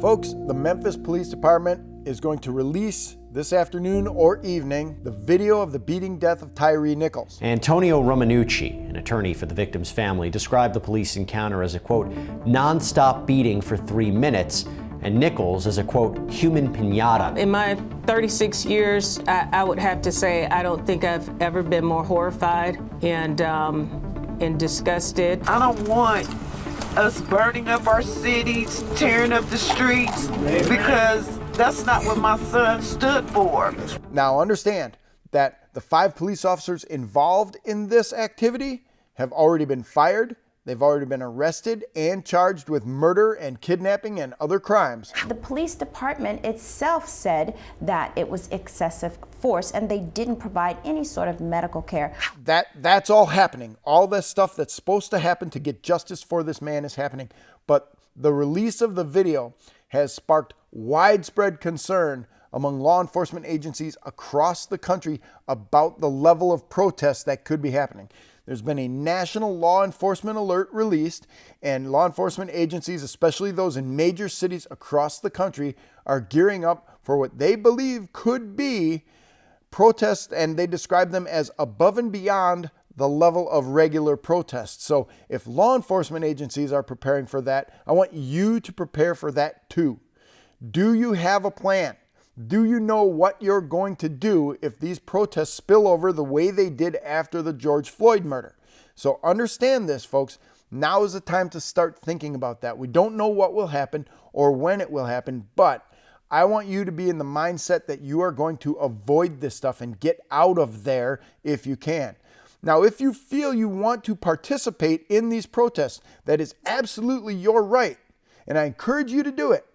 Folks, the Memphis Police Department is going to release this afternoon or evening the video of the beating death of Tyre Nichols. Antonio Romanucci, an attorney for the victim's family, described the police encounter as a, quote, non-stop beating for 3 minutes, and Nichols as a, quote, human piñata. In my 36 years, I would have to say I don't think I've ever been more horrified and disgusted. I don't want us burning up our cities, tearing up the streets, because that's not what my son stood for. Now understand that the 5 police officers involved in this activity have already been fired. They've already been arrested and charged with murder and kidnapping and other crimes. The police department itself said that it was excessive force and they didn't provide any sort of medical care. That's all happening. All this stuff that's supposed to happen to get justice for this man is happening. But the release of the video has sparked widespread concern among law enforcement agencies across the country about the level of protest that could be happening. There's been a national law enforcement alert released, and law enforcement agencies, especially those in major cities across the country, are gearing up for what they believe could be protests, and they describe them as above and beyond the level of regular protests. So if law enforcement agencies are preparing for that, I want you to prepare for that too. Do you have a plan? Do you know what you're going to do if these protests spill over the way they did after the George Floyd murder? So understand this, folks. Now is the time to start thinking about that. We don't know what will happen or when it will happen, but I want you to be in the mindset that you are going to avoid this stuff and get out of there if you can. Now, if you feel you want to participate in these protests, that is absolutely your right, and I encourage you to do it.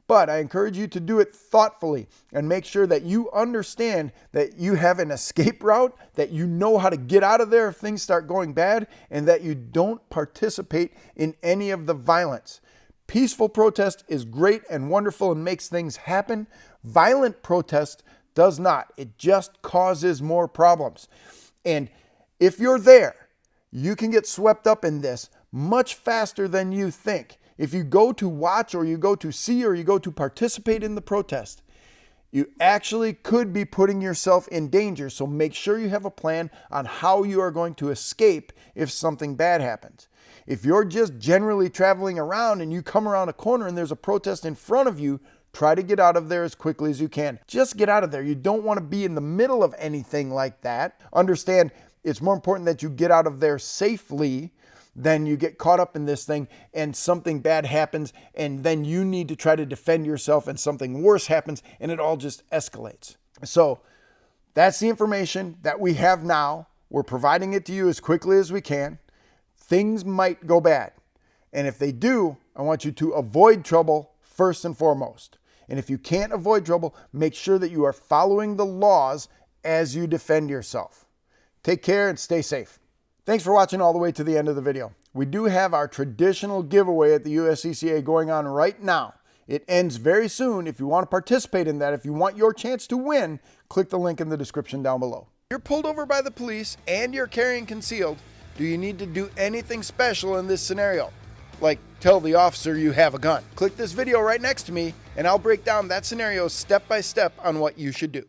But I encourage you to do it thoughtfully and make sure that you understand that you have an escape route, that you know how to get out of there if things start going bad, and that you don't participate in any of the violence. Peaceful protest is great and wonderful and makes things happen. Violent protest does not. It just causes more problems. And if you're there, you can get swept up in this much faster than you think. If you go to watch or you go to see or you go to participate in the protest, you actually could be putting yourself in danger. So make sure you have a plan on how you are going to escape if something bad happens. If you're just generally traveling around and you come around a corner and there's a protest in front of you, try to get out of there as quickly as you can. Just get out of there. You don't want to be in the middle of anything like that. Understand, it's more important that you get out of there safely than you get caught up in this thing and something bad happens and then you need to try to defend yourself and something worse happens and it all just escalates. So that's the information that we have now. We're providing it to you as quickly as we can. Things might go bad. And if they do, I want you to avoid trouble first and foremost. And if you can't avoid trouble, make sure that you are following the laws as you defend yourself. Take care and stay safe. Thanks for watching all the way to the end of the video. We do have our traditional giveaway at the USCCA going on right now. It ends very soon. If you want to participate in that, if you want your chance to win, click the link in the description down below. You're pulled over by the police and you're carrying concealed. Do you need to do anything special in this scenario? Like tell the officer you have a gun. Click this video right next to me and I'll break down that scenario step by step on what you should do.